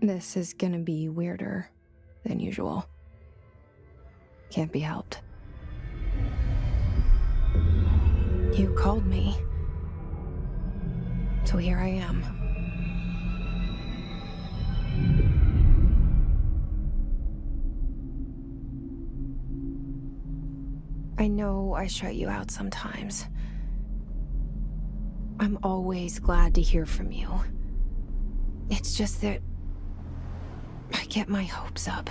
This is gonna be weirder than usual. Can't be helped. You called me. So here I am. I know I shut you out sometimes. I'm always glad to hear from you. It's just that I get my hopes up.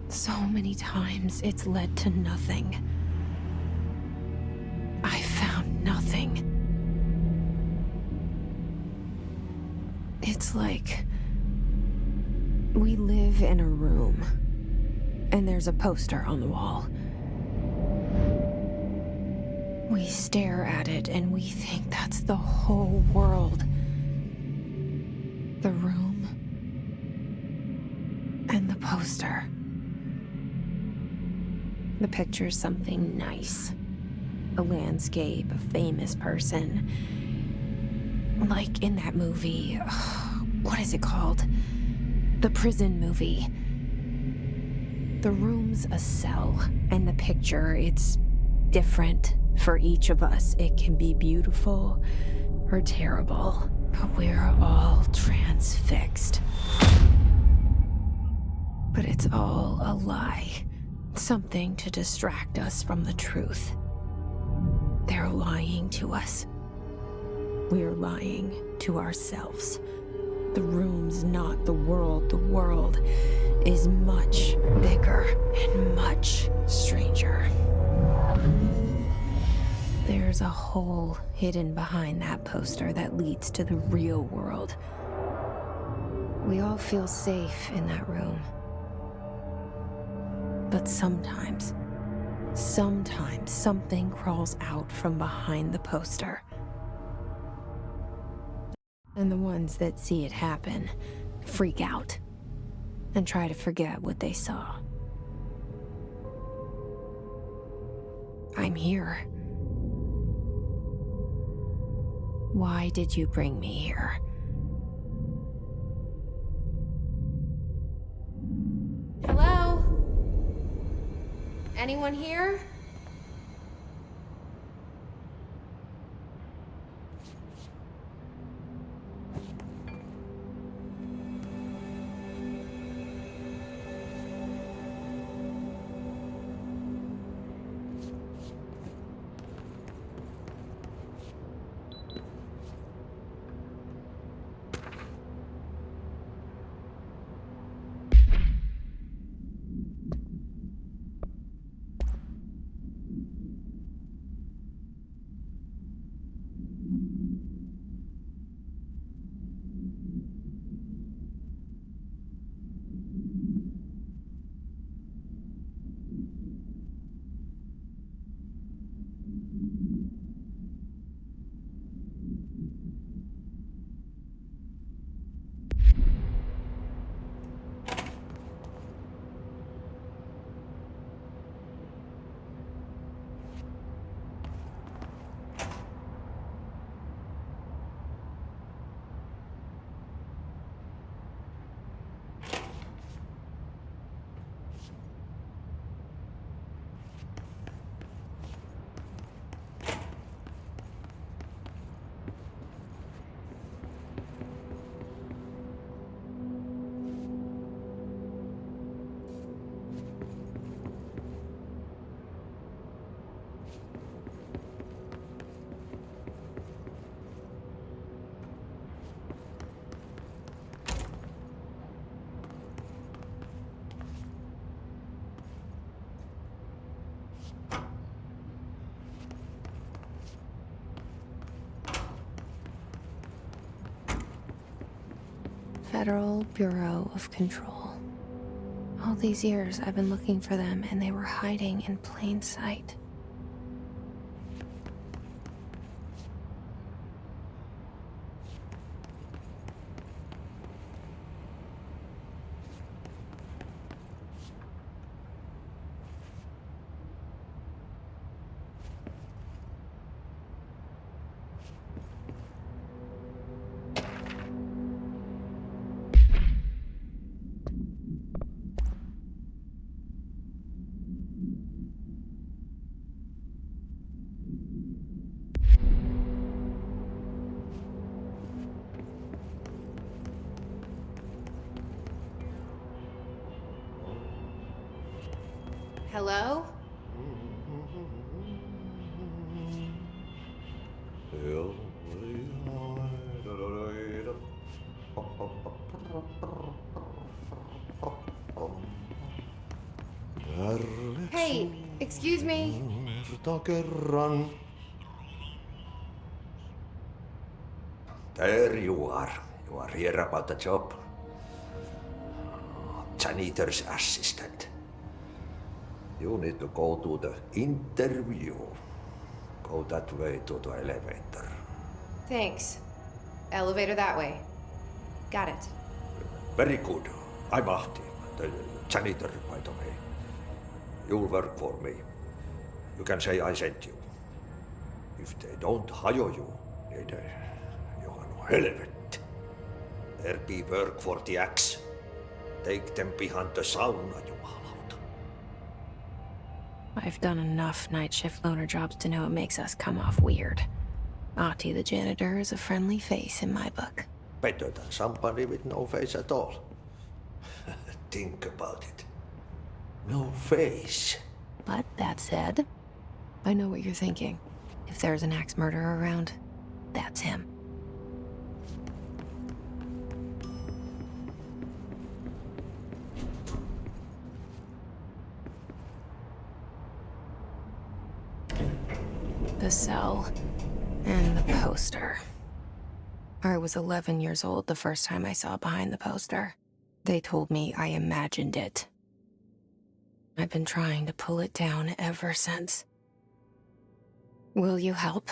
So many times it's led to nothing. I found nothing. It's like we live in a room, and there's a poster on the wall. We stare at it and we think that's the whole world. The room and the poster. The picture's something nice. A landscape, a famous person. Like in that movie, what is it called? The prison movie. The room's a cell, and the picture, it's different for each of us. It can be beautiful or terrible, but we're all transfixed. But it's all a lie. Something to distract us from the truth. They're lying to us. We're lying to ourselves. The room's not the world. The world is much bigger and much stranger. There's a hole hidden behind that poster that leads to the real world. We all feel safe in that room. But sometimes something crawls out from behind the poster. And the ones that see it happen freak out and try to forget what they saw. I'm here. Why did you bring me here? Hello? Anyone here? Federal Bureau of Control. All these years I've been looking for them, and they were hiding in plain sight. Hello? Hey, excuse me. There you are. You are here about the job. Janitor's assistant. You need to go to the interview. Go that way to the elevator. Thanks. Elevator that way. Got it. Very good. I'm Ahti, the janitor, by the way. You'll work for me. You can say I sent you. If they don't hire you, niin Johan on helvet. There be work for the axe. Take them behind the sauna, jumalauta. I've done enough night shift loner jobs to know it makes us come off weird. Ahti the janitor is a friendly face in my book. Better than somebody with no face at all. Think about it. No face. But that said, I know what you're thinking. If there's an axe murderer around, that's him. The cell and the poster. I was 11 years old the first time I saw behind the poster. They told me I imagined it. I've been trying to pull it down ever since. Will you help?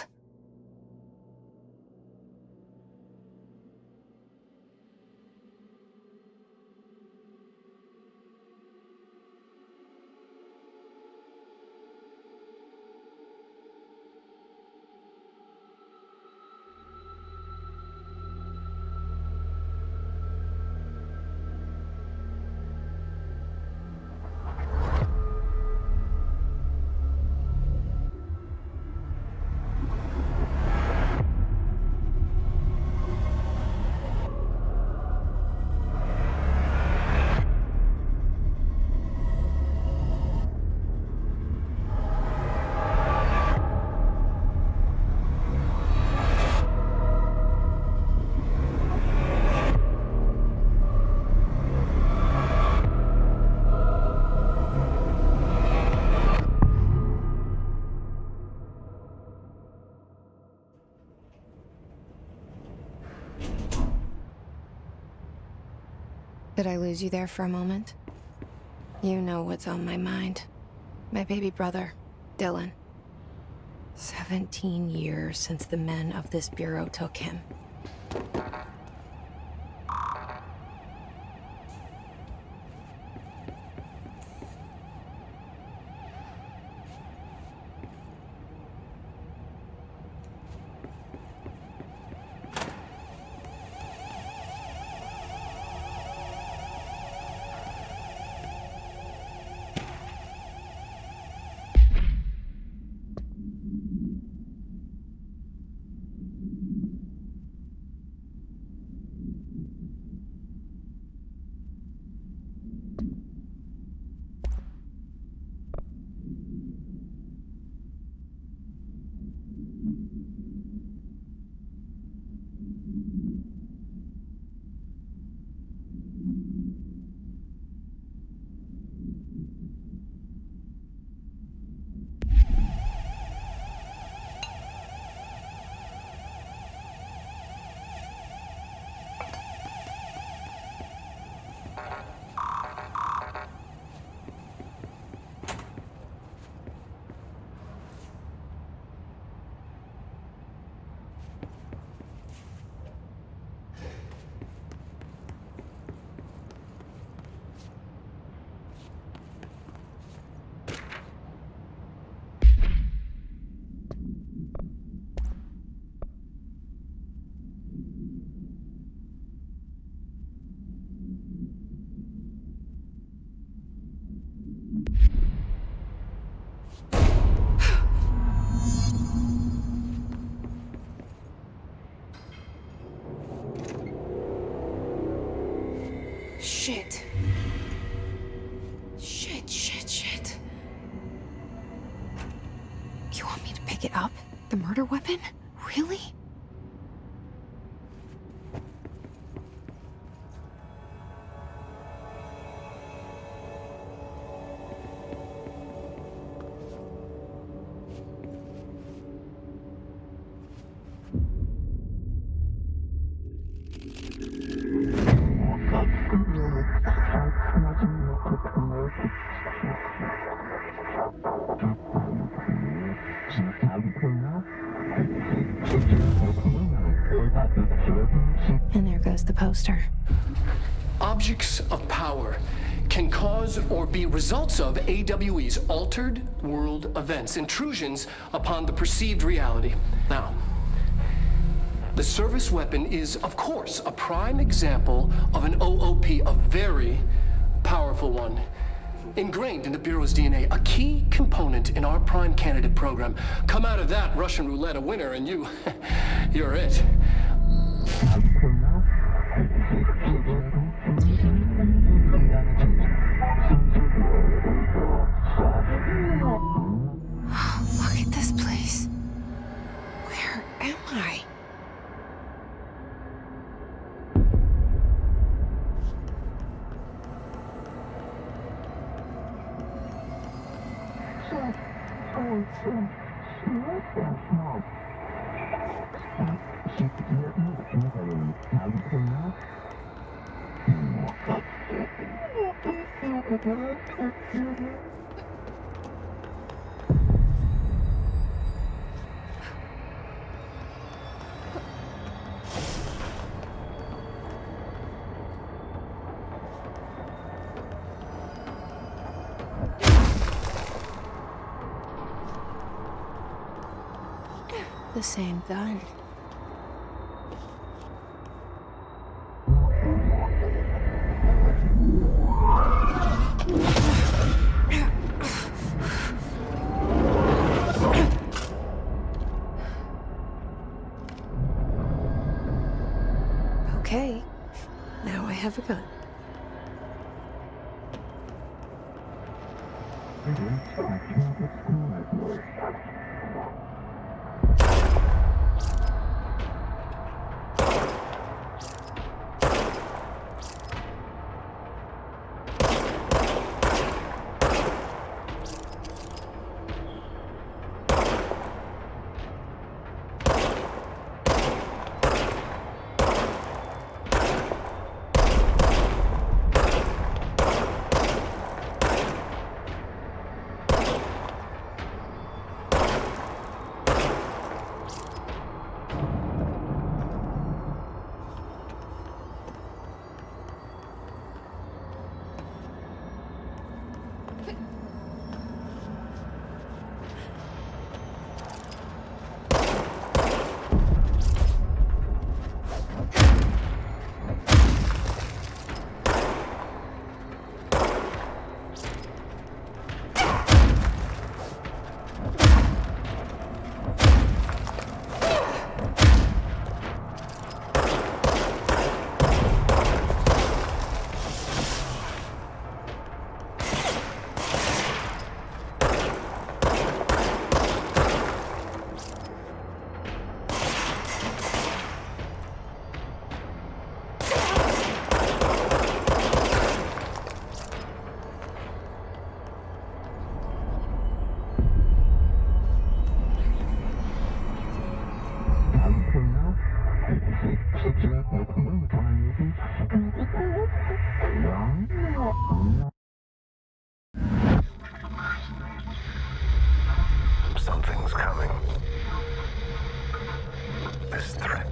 Did I lose you there for a moment? You know what's on my mind. My baby brother, Dylan. 17 years since the men of this bureau took him. Shit. Shit. pick it up? The murder weapon? Really? And there goes the poster. Objects of power can cause or be results of AWE's altered world events, intrusions upon the perceived reality. Now, the service weapon is, of course, a prime example of an OOP, a very powerful one, ingrained in the Bureau's DNA, a key component in our prime candidate program. Come out of that Russian roulette a winner and you're it. Look at this place. Where am I? The same gun. Okay, now I have a gun. Something's coming. This threat.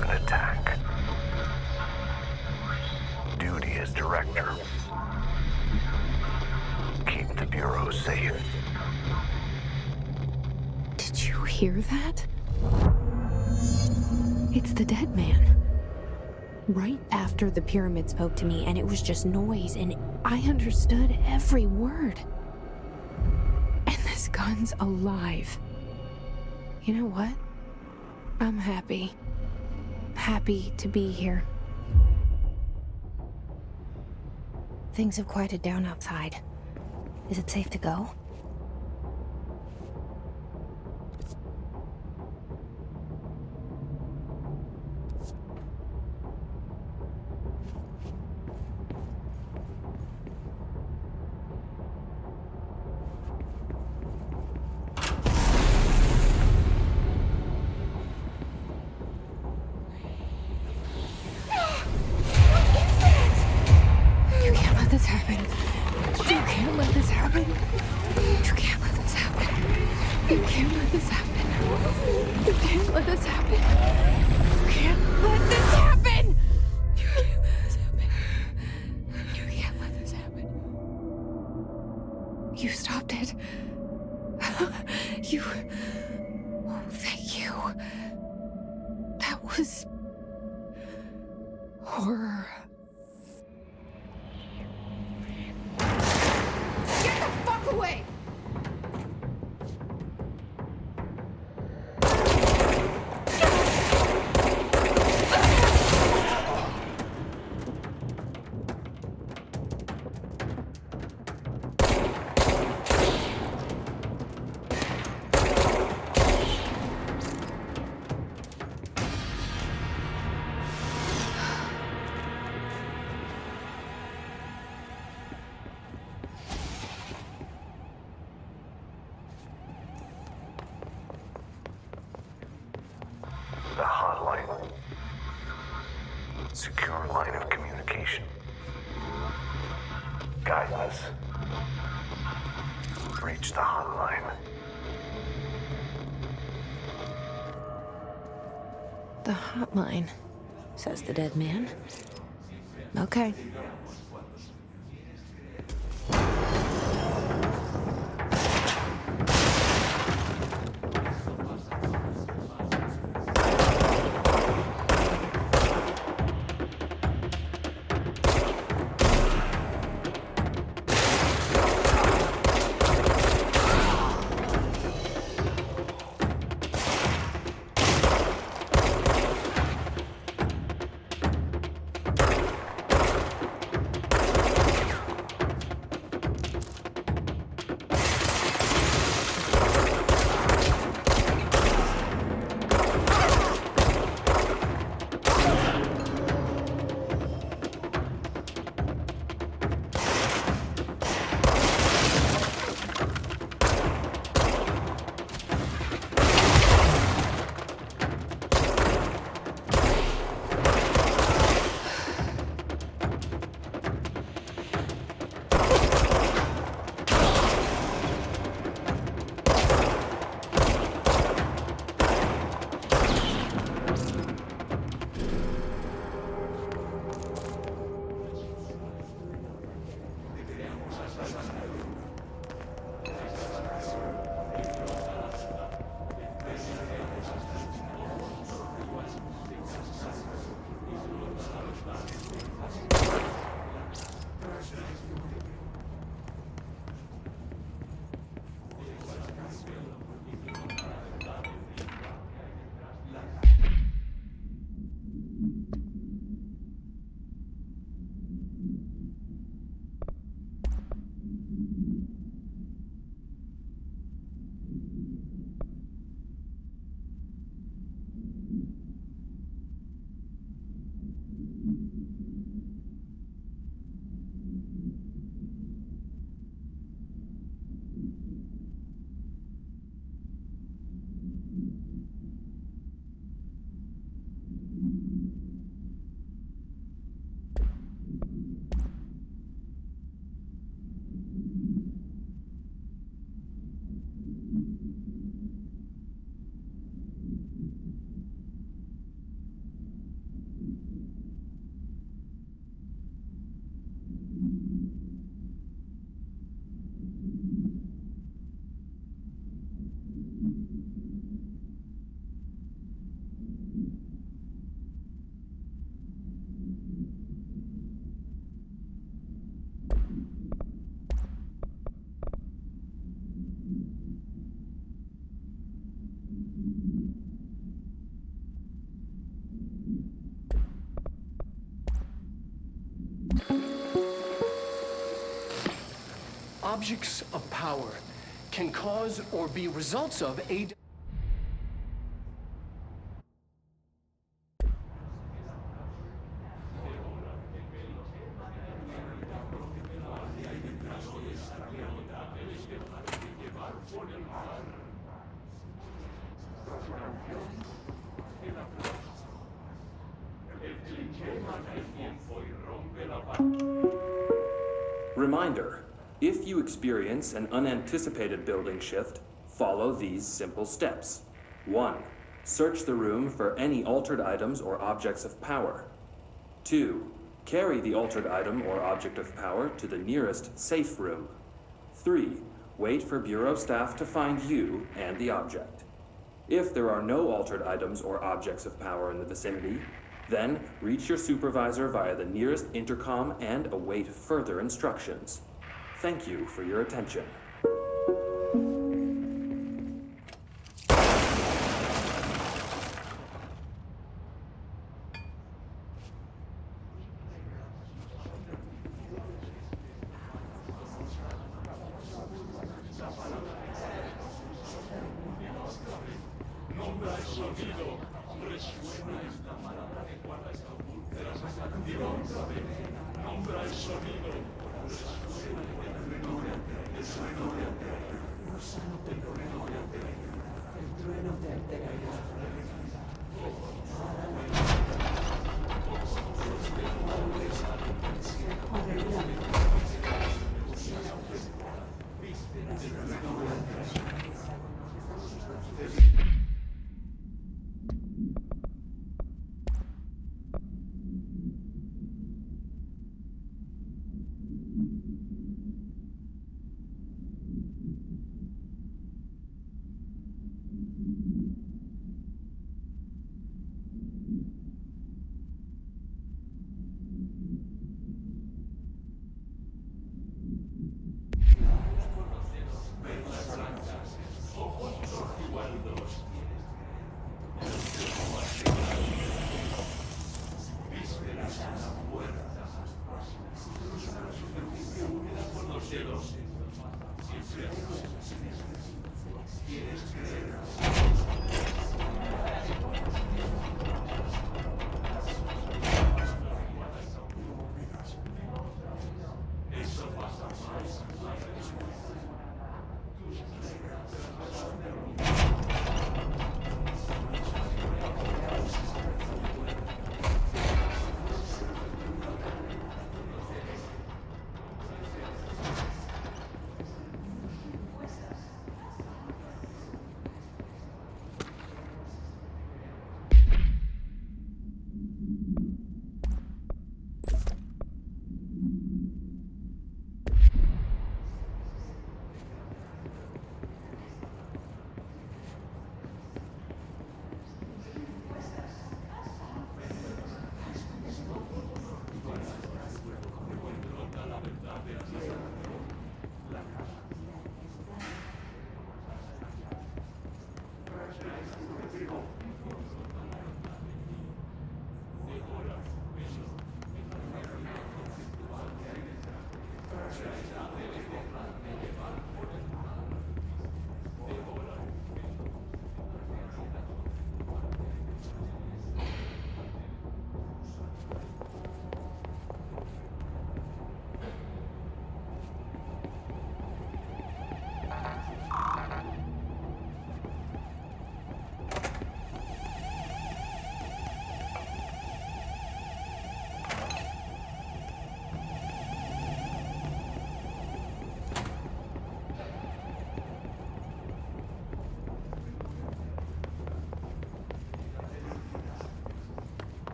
An attack. Duty as director. Keep the Bureau safe. Did you hear that? It's the dead man. Right after the pyramid spoke to me, and it was just noise, and I understood every word. And this gun's alive. You know what? I'm happy. Happy to be here. Things have quieted down outside. Is it safe to go? was horror. Get the fuck away! The hotline. Secure line of communication. Guidance. Reach the hotline. The hotline, says the dead man. Okay. Objects of power can cause or be results of a... Reminder, if you experience an unanticipated building shift, follow these simple steps. 1. Search the room for any altered items or objects of power. 2. Carry the altered item or object of power to the nearest safe room. 3. Wait for Bureau staff to find you and the object. If there are no altered items or objects of power in the vicinity, then reach your supervisor via the nearest intercom and await further instructions. Thank you for your attention.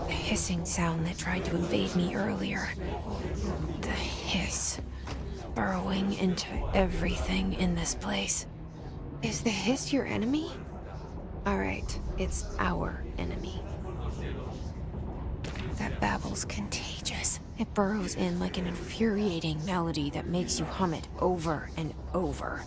Hissing sound that tried to invade me earlier. The hiss. Burrowing into everything in this place. Is the hiss your enemy? Alright, it's our enemy. That babble's contagious. It burrows in like an infuriating melody that makes you hum it over and over.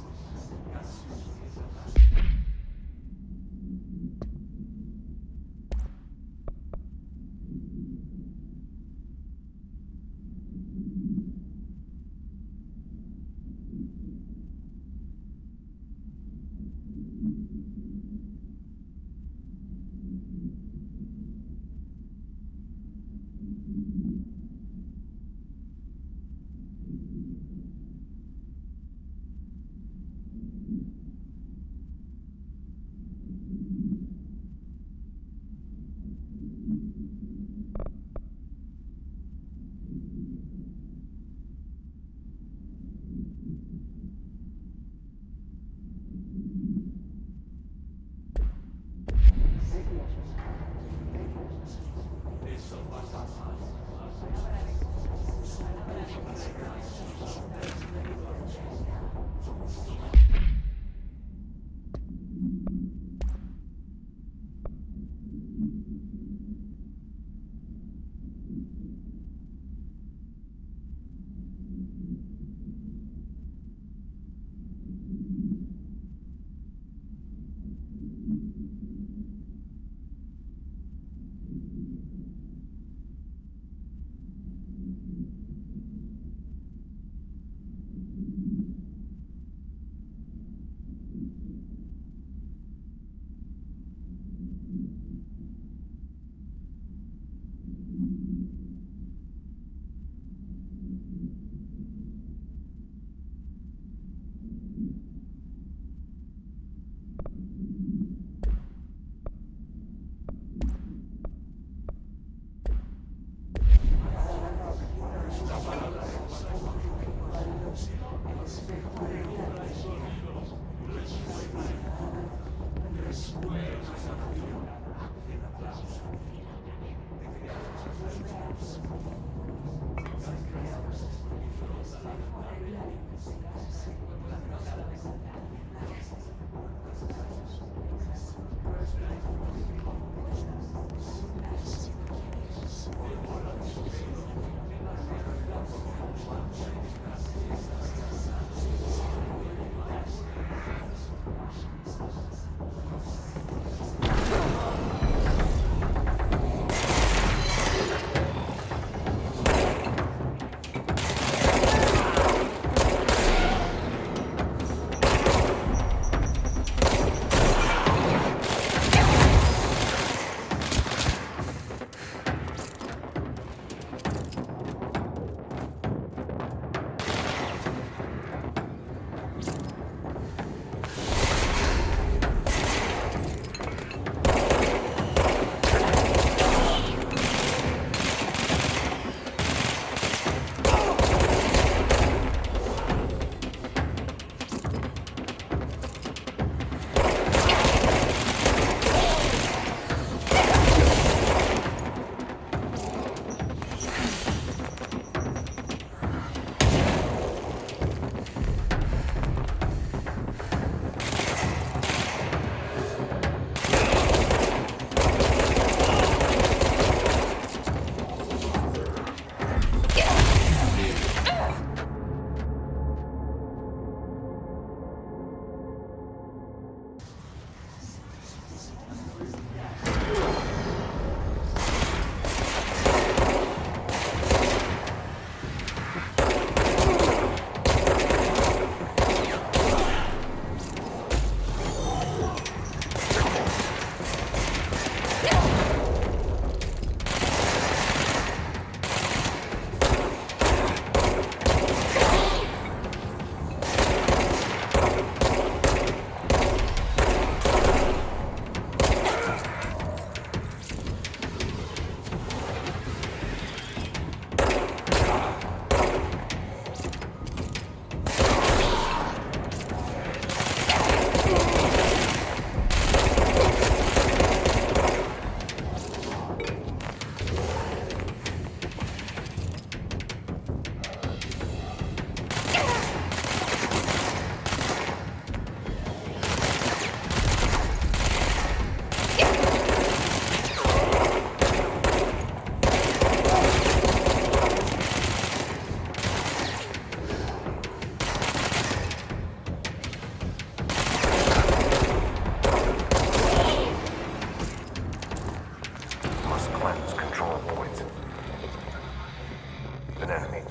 An enemy.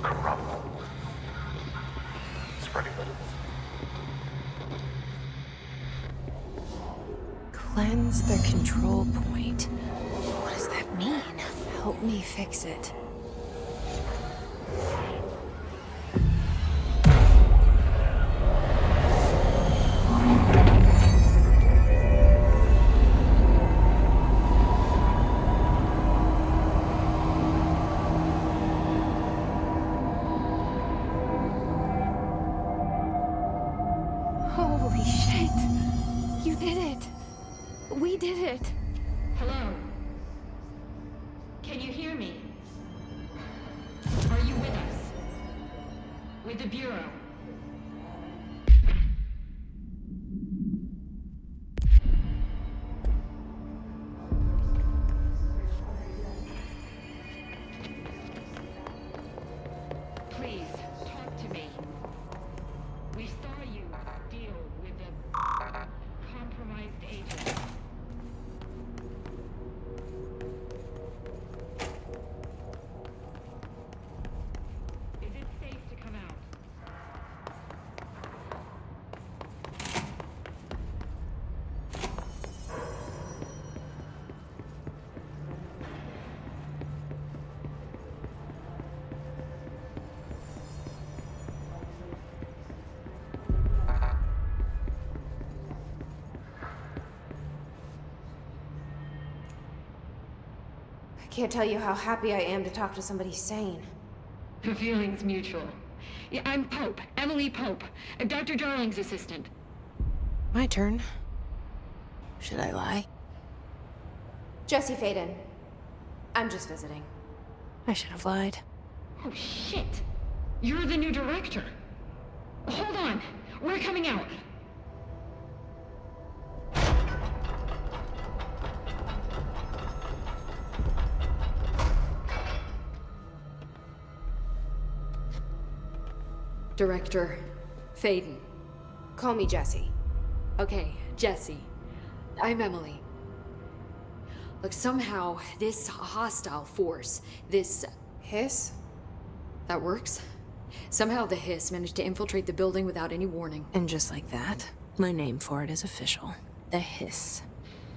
Corrupt. Spreading the Cleanse the control point. What does that mean? Help me fix it. Holy shit! You did it! We did it! Hello? Can you hear me? Are you with us? With the Bureau? Please, talk to me. We saw you deal with a compromised agent. Is it safe to come out? I can't tell you how happy I am to talk to somebody sane. The feeling's mutual. Yeah, I'm Pope, Emily Pope, Dr. Darling's assistant. My turn. Should I lie? Jesse Faden. I'm just visiting. I should have lied. Oh, shit. You're the new director. Hold on. We're coming out. Director Faden. Call me Jesse. Okay, Jesse. I'm Emily. Look, somehow this hostile force, this... Hiss? that works? Somehow the hiss managed to infiltrate the building without any warning. And just like that, my name for it is official. The hiss.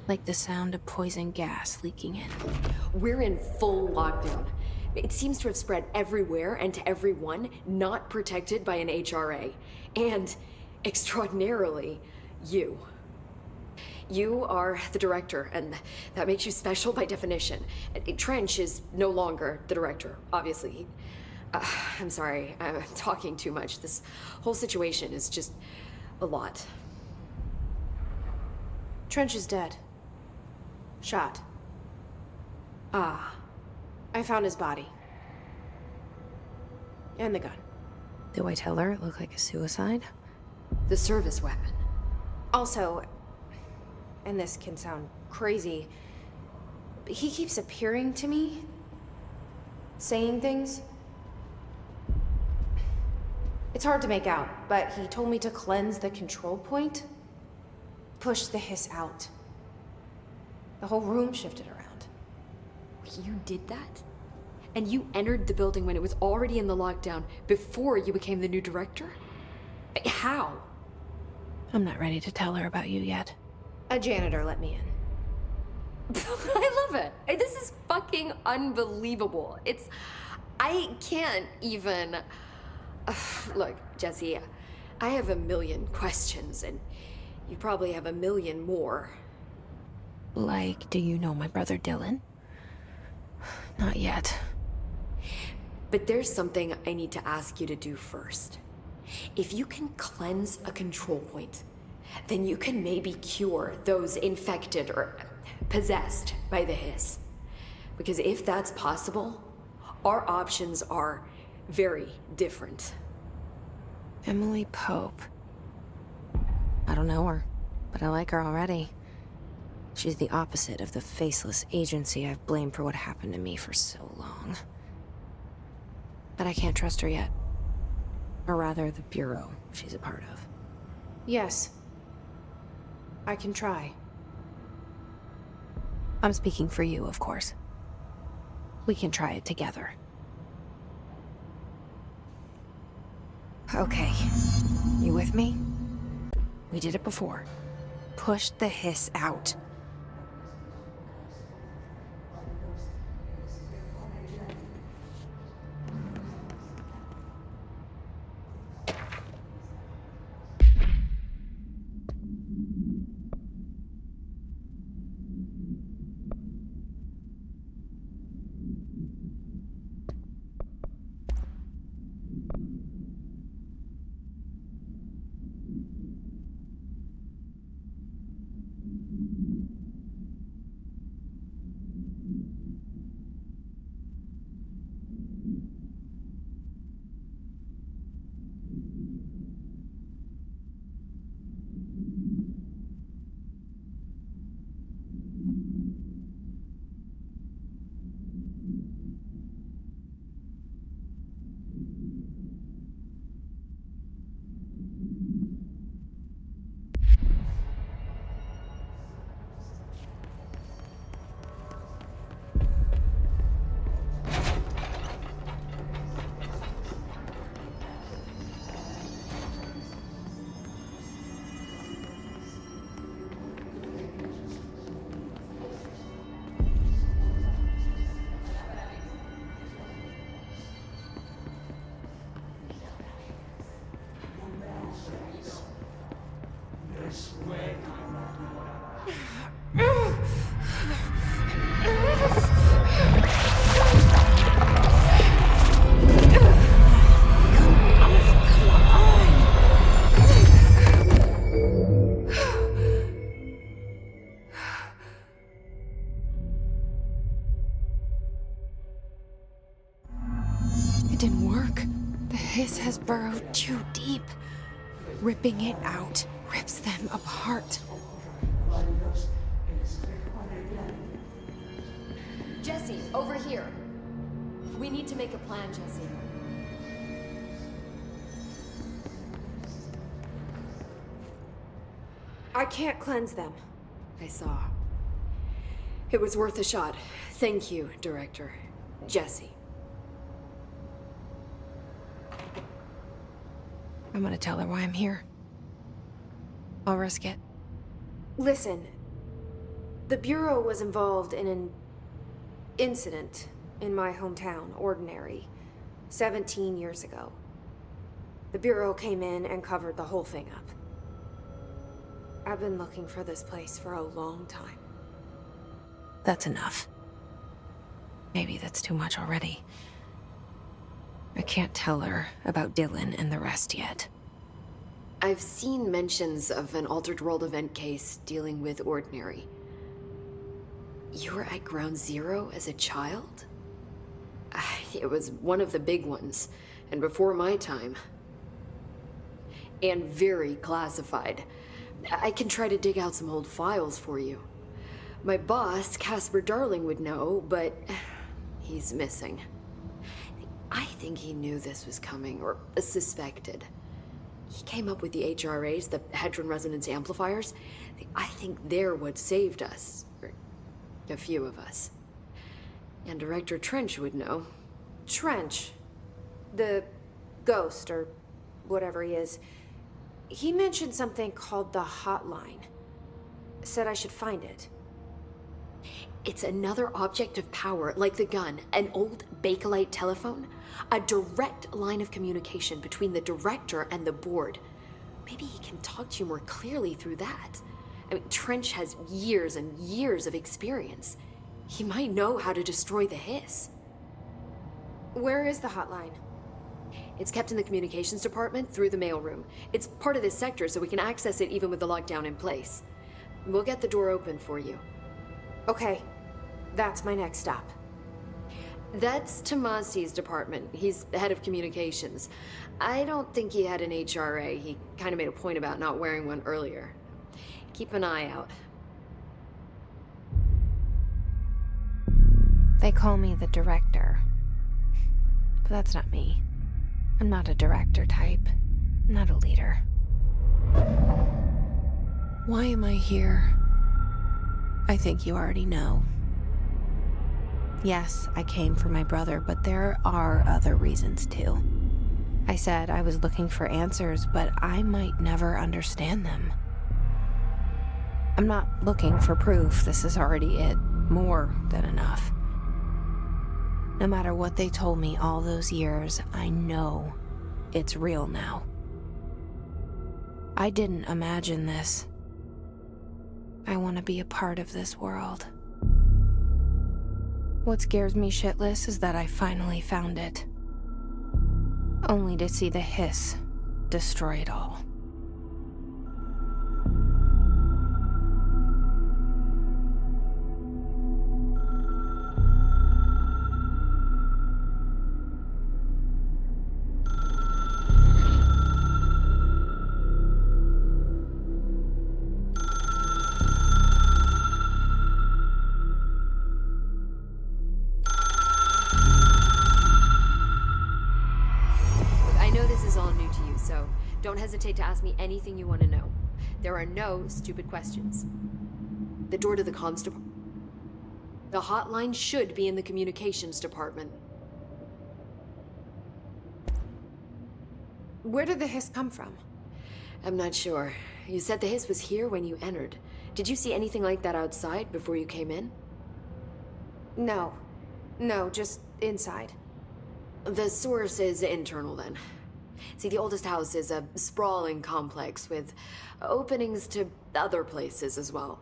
Like the sound of poison gas leaking in. We're in full lockdown. It seems to have spread everywhere and to everyone not protected by an HRA. And, extraordinarily, you. You are the director, and that makes you special by definition. Trench is no longer the director, obviously. I'm sorry, I'm talking too much. This whole situation is just a lot. Trench is dead. Shot. Ah. I found his body. And the gun. Do I tell her it looked like a suicide? The service weapon. Also, and this can sound crazy, but he keeps appearing to me, saying things. It's hard to make out, but he told me to cleanse the control point, push the hiss out. The whole room shifted around. You did that? And you entered the building when it was already in the lockdown before you became the new director? How? I'm not ready to tell her about you yet. A janitor let me in. I love it. This is fucking unbelievable. I can't even... Look, Jesse, I have a million questions, and you probably have a million more. Like, do you know my brother Dylan? Not yet. But there's something I need to ask you to do first. If you can cleanse a control point, then you can maybe cure those infected or possessed by the hiss. Because if that's possible, our options are very different. Emily Pope. I don't know her, but I like her already. She's the opposite of the faceless agency I've blamed for what happened to me for so long. But I can't trust her yet. Or rather, the Bureau she's a part of. Yes. I can try. I'm speaking for you, of course. We can try it together. Okay. You with me? We did it before. Push the hiss out. It didn't work. The hiss has burrowed too deep. Ripping it out rips them apart. Jesse, over here. We need to make a plan, Jesse. I can't cleanse them. I saw. It was worth a shot. Thank you, Director. Jesse. I'm gonna tell her why I'm here. I'll risk it. Listen, the Bureau was involved in an incident in my hometown, Ordinary, 17 years ago. The Bureau came in and covered the whole thing up. I've been looking for this place for a long time. That's enough. Maybe that's too much already. I can't tell her about Dylan and the rest yet. I've seen mentions of an Altered World event case dealing with Ordinary. You were at Ground Zero as a child? It was one of the big ones, and before my time. And very classified. I can try to dig out some old files for you. My boss, Casper Darling, would know, but he's missing. I think he knew this was coming, or suspected. He came up with the HRAs, the Hadron Resonance Amplifiers. I think they're what saved us. Or a few of us. And Director Trench would know. Trench, the ghost, or whatever he is, he mentioned something called the Hotline. Said I should find it. It's another object of power, like the gun, an old Bakelite telephone. A direct line of communication between the director and the board. Maybe he can talk to you more clearly through that. I mean, Trench has years and years of experience. He might know how to destroy the hiss. Where is the hotline? It's kept in the communications department through the mailroom. It's part of this sector, so we can access it even with the lockdown in place. We'll get the door open for you. Okay, that's my next stop. That's Tomasi's department. He's the head of communications. I don't think he had an HRA. He kind of made a point about not wearing one earlier. Keep an eye out. They call me the director. But that's not me. I'm not a director type. I'm not a leader. Why am I here? I think you already know. Yes, I came for my brother, but there are other reasons too. I said I was looking for answers, but I might never understand them. I'm not looking for proof. This is already it. More than enough. No matter what they told me all those years, I know it's real now. I didn't imagine this. I want to be a part of this world. What scares me shitless is that I finally found it. Only to see the hiss destroy it all. So don't hesitate to ask me anything you want to know. There are no stupid questions. The door to the comms department. The hotline should be in the communications department. Where did the hiss come from? I'm not sure. You said the hiss was here when you entered. Did you see anything like that outside before you came in? No. No, just inside. The source is internal then. See, the oldest house is a sprawling complex with openings to other places as well.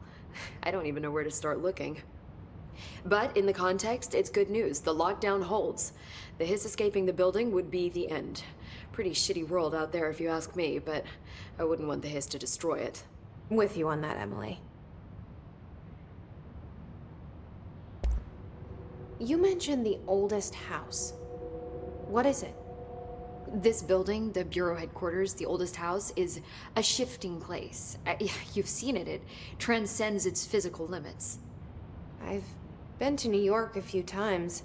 I don't even know where to start looking. But in the context, it's good news. The lockdown holds. The hiss escaping the building would be the end. Pretty shitty world out there if you ask me, but I wouldn't want the hiss to destroy it. With you on that, Emily. You mentioned the oldest house. What is it? This building, the Bureau headquarters, the oldest house, is a shifting place. You've seen it. It transcends its physical limits. I've been to New York a few times.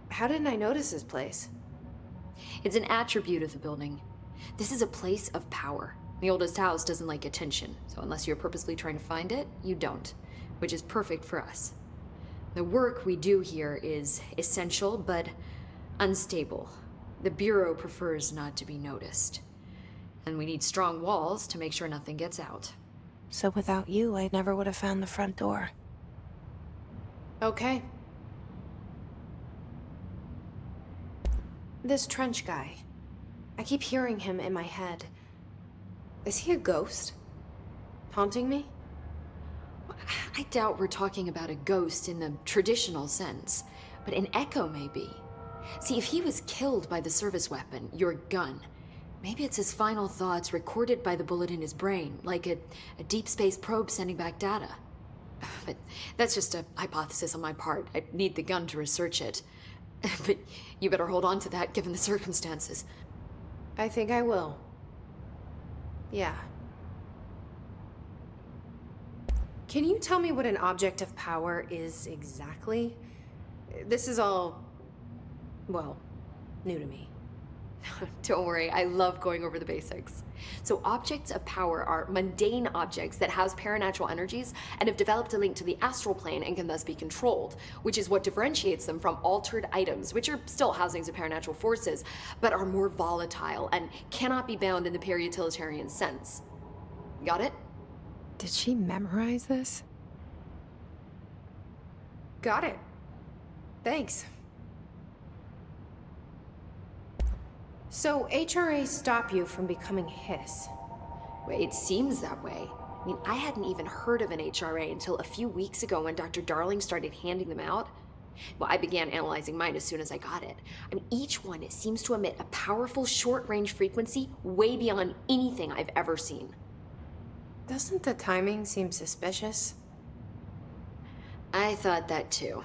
How didn't I notice this place? It's an attribute of the building. This is a place of power. The oldest house doesn't like attention, so unless you're purposely trying to find it, you don't, which is perfect for us. The work we do here is essential, but unstable. The Bureau prefers not to be noticed. And we need strong walls to make sure nothing gets out. So without you, I never would have found the front door. Okay. This Trench guy. I keep hearing him in my head. Is he a ghost? Haunting me? I doubt we're talking about a ghost in the traditional sense, but an echo maybe. See, if he was killed by the service weapon, your gun, maybe it's his final thoughts recorded by the bullet in his brain, like a deep space probe sending back data. But that's just a hypothesis on my part. I'd need the gun to research it. But you better hold on to that given the circumstances. I think I will. Yeah. Can you tell me what an object of power is exactly? This is all, well, new to me. Don't worry, I love going over the basics. So objects of power are mundane objects that house paranatural energies and have developed a link to the astral plane and can thus be controlled, which is what differentiates them from altered items, which are still housings of paranatural forces, but are more volatile and cannot be bound in the peri-utilitarian sense. Got it? Did she memorize this? Got it. Thanks. So HRAs stop you from becoming Hiss? Well, it seems that way. I mean, I hadn't even heard of an HRA until a few weeks ago when Dr. Darling started handing them out. Well, I began analyzing mine as soon as I got it. I mean, each one seems to emit a powerful short-range frequency way beyond anything I've ever seen. Doesn't the timing seem suspicious? I thought that too.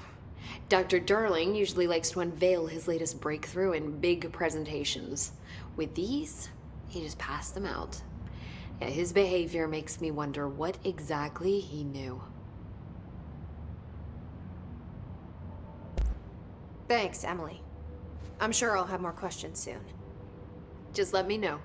Dr. Darling usually likes to unveil his latest breakthrough in big presentations. With these, he just passed them out. Yeah, his behavior makes me wonder what exactly he knew. Thanks, Emily. I'm sure I'll have more questions soon. Just let me know.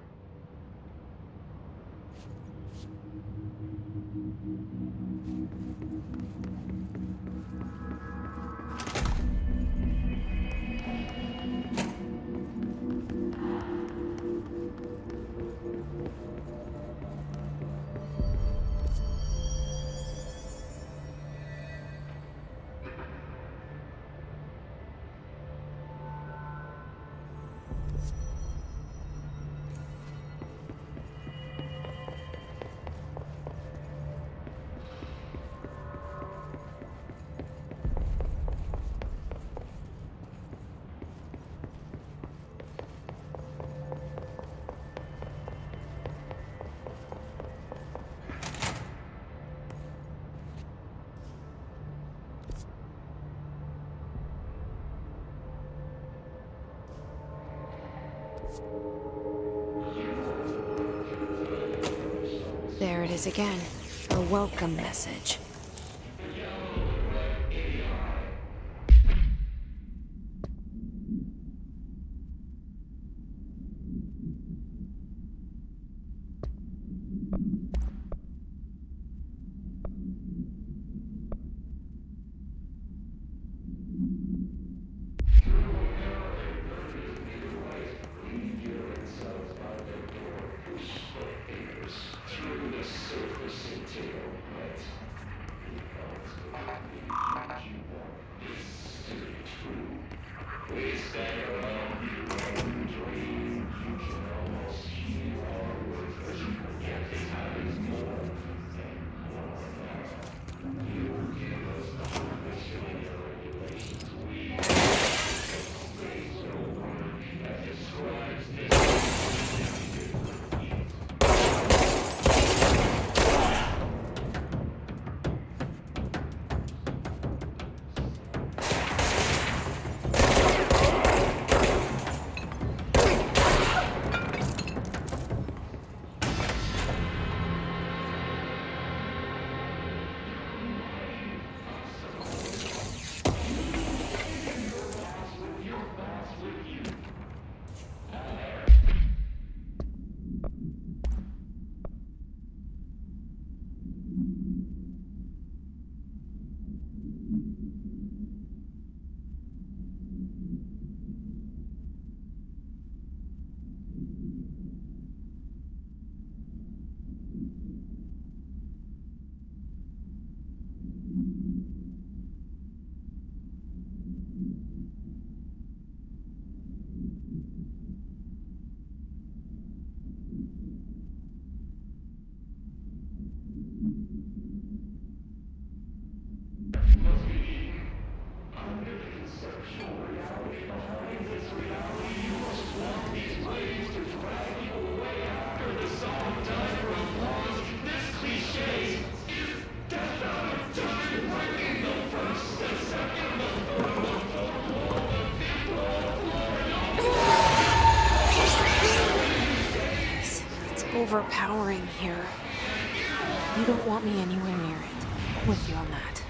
There it is again. A welcome message. Overpowering here. You don't want me anywhere near it. I'm with you on that.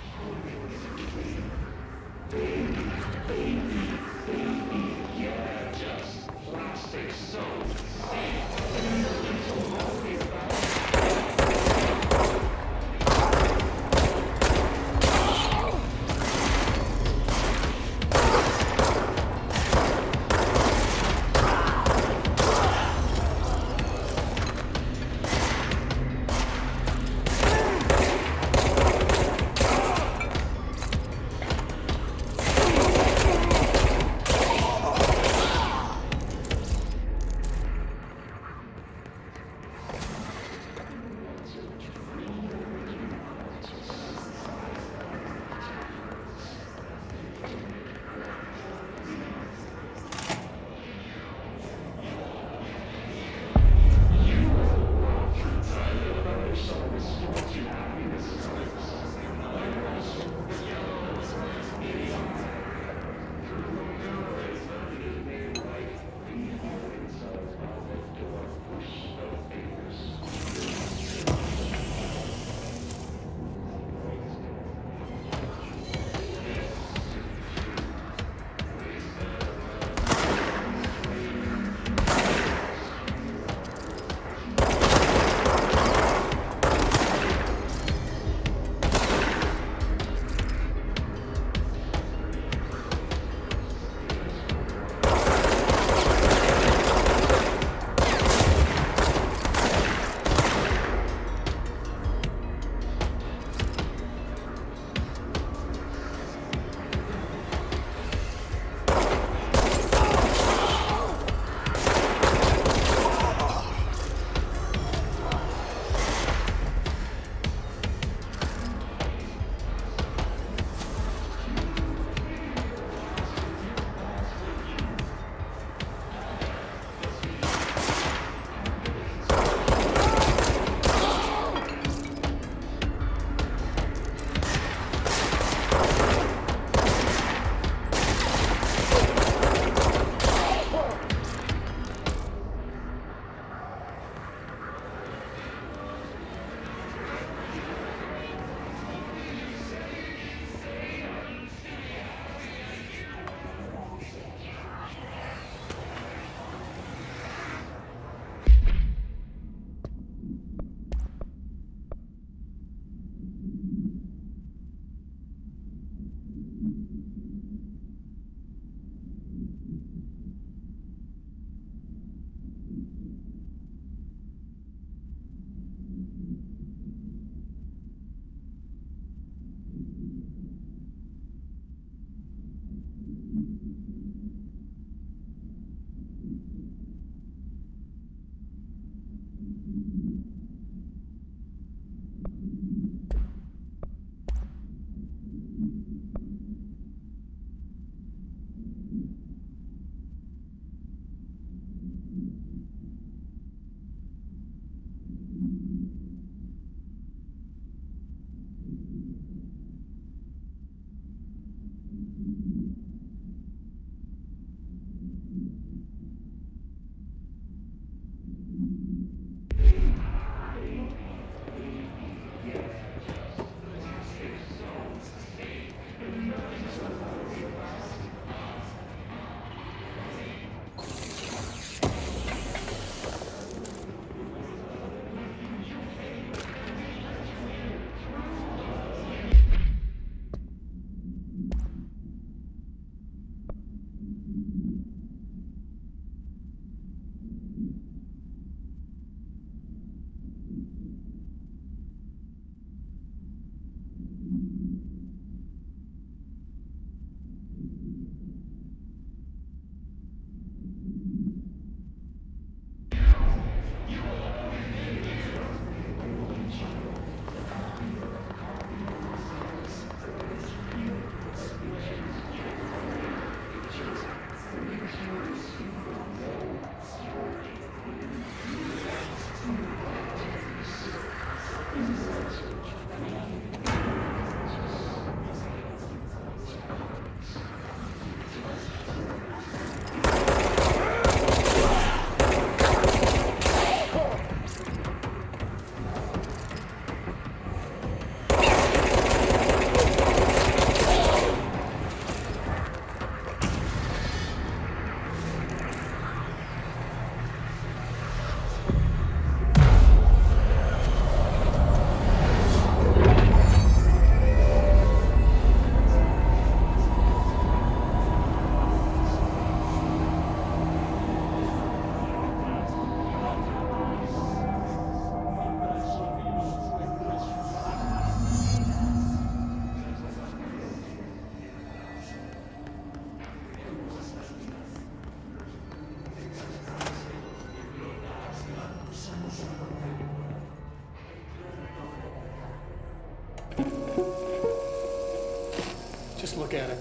at it.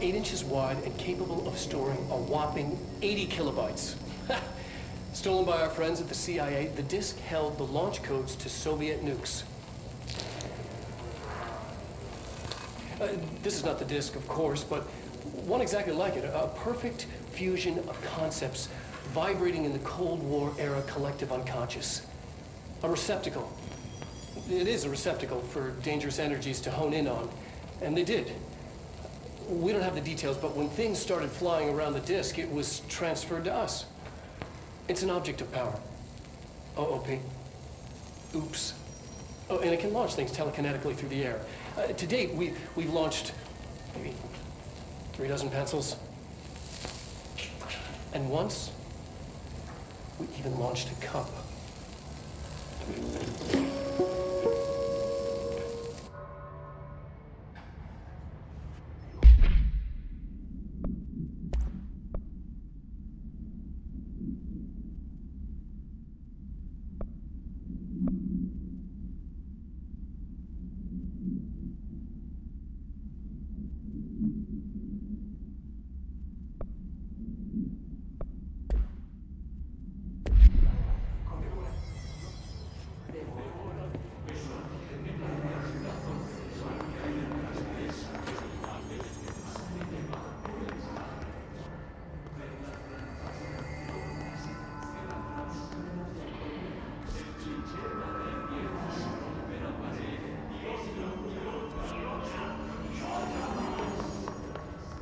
8 inches wide and capable of storing a whopping 80 kilobytes. Stolen by our friends at the CIA, the disk held the launch codes to Soviet nukes. This is not the disk, of course, but one exactly like it. A perfect fusion of concepts vibrating in the Cold War era collective unconscious. A receptacle. It is a receptacle for dangerous energies to hone in on, and they did. We don't have the details, but when things started flying around the disk, it was transferred to us. It's an object of power. OOP. Oops. Oh, and it can launch things telekinetically through the air. To date, we've launched maybe 3 dozen pencils. And once, we even launched a cup.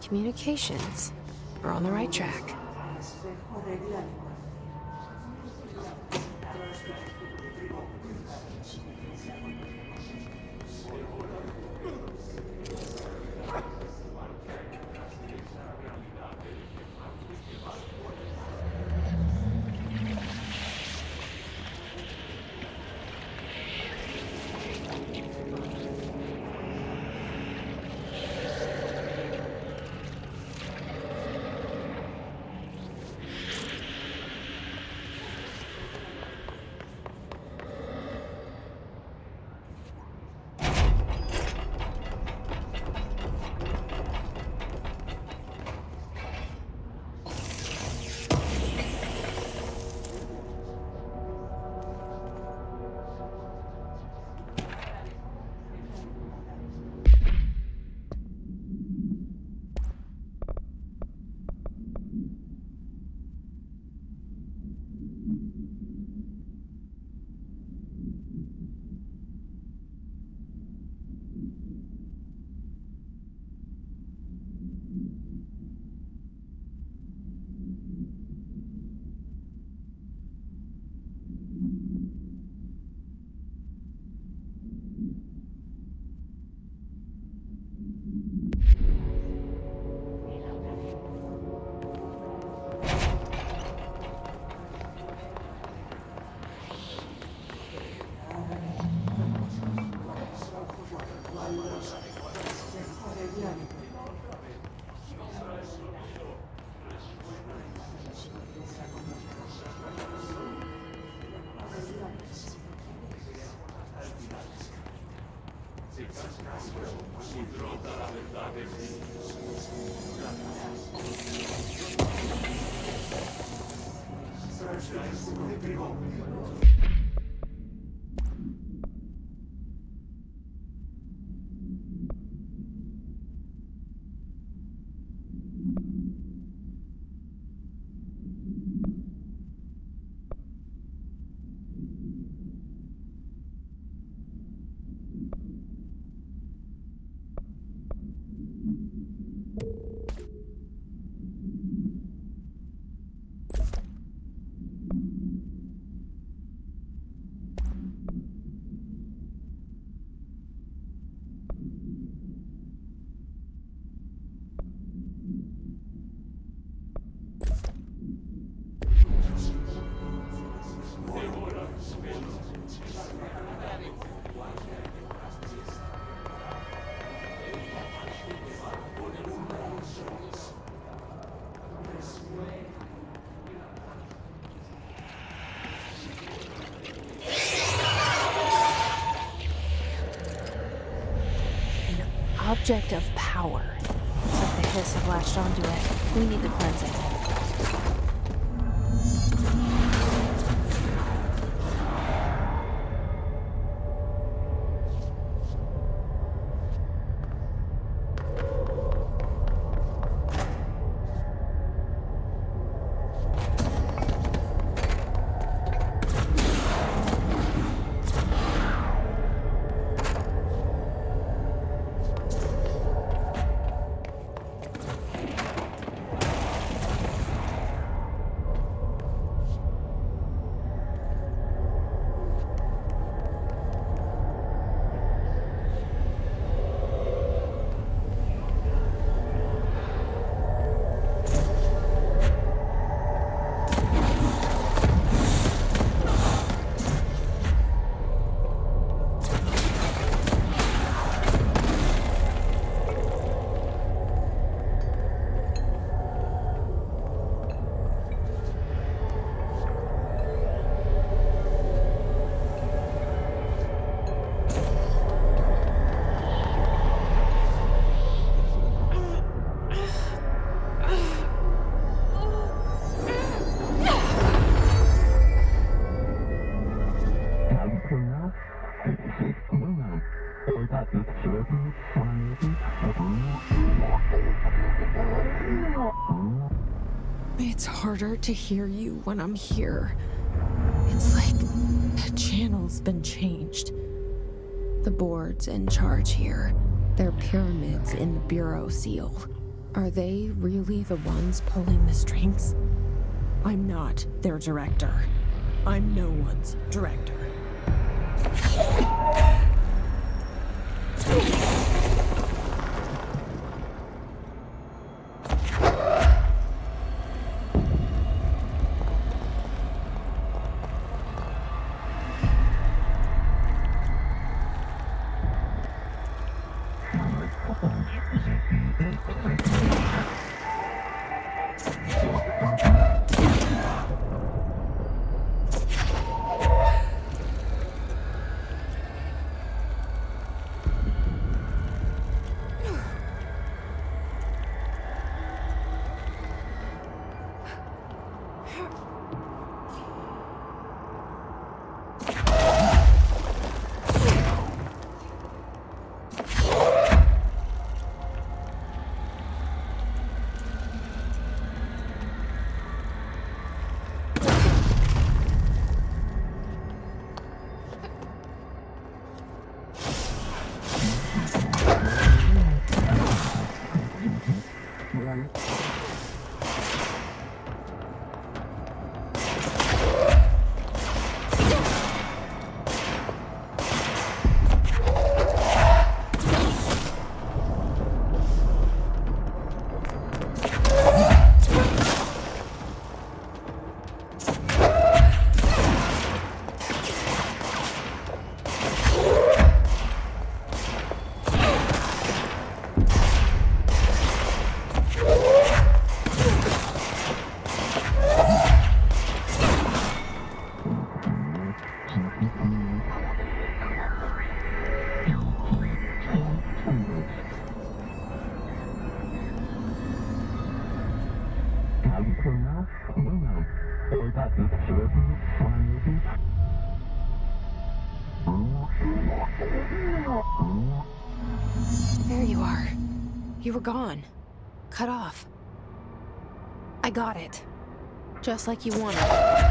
Communications. We're on the right track. object of power. It's like the hiss have latched onto it. We need to cleanse it. It's harder to hear you when I'm here. It's like the channel's been changed. The board's in charge here. They're pyramids in the Bureau seal. Are they really the ones pulling the strings? I'm not their director. I'm no one's director. There you are. You were gone. Cut off. I got it. Just like you wanted.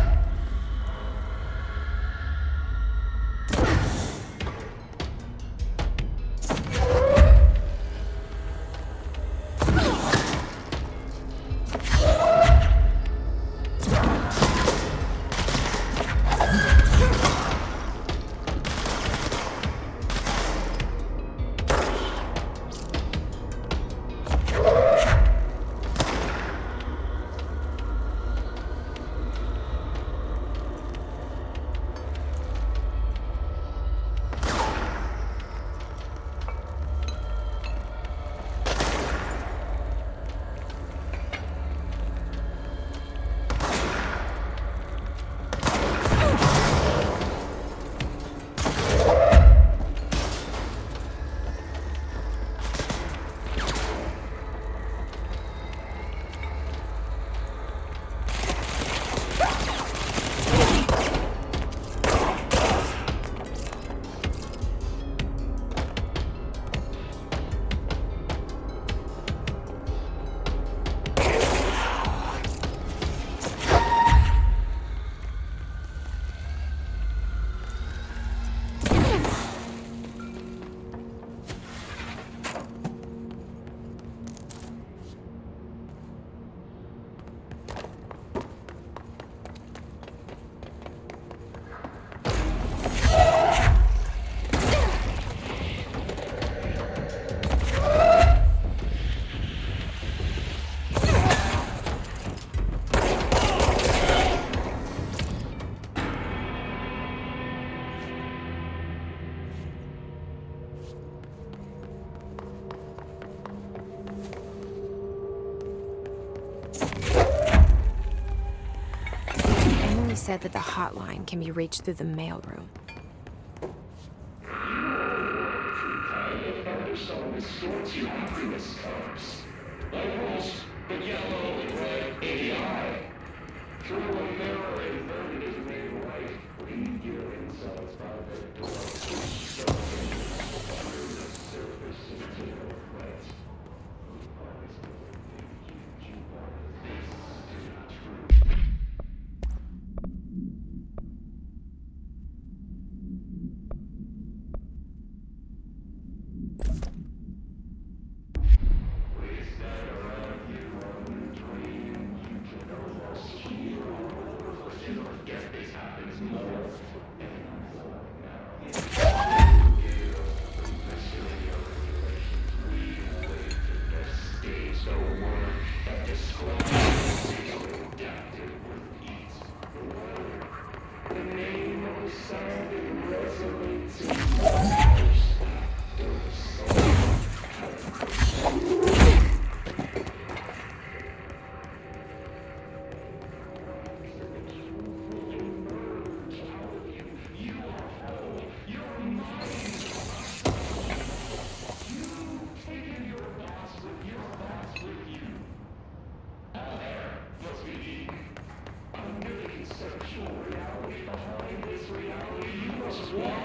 said that the hotline can be reached through the mailroom.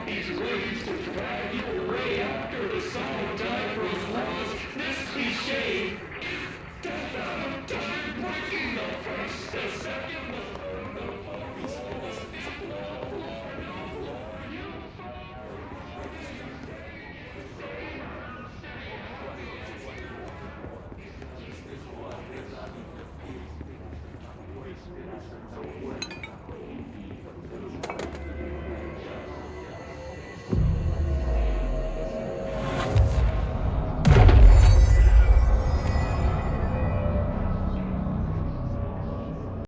These waves to drag you away after the solid die from flaws. This cliche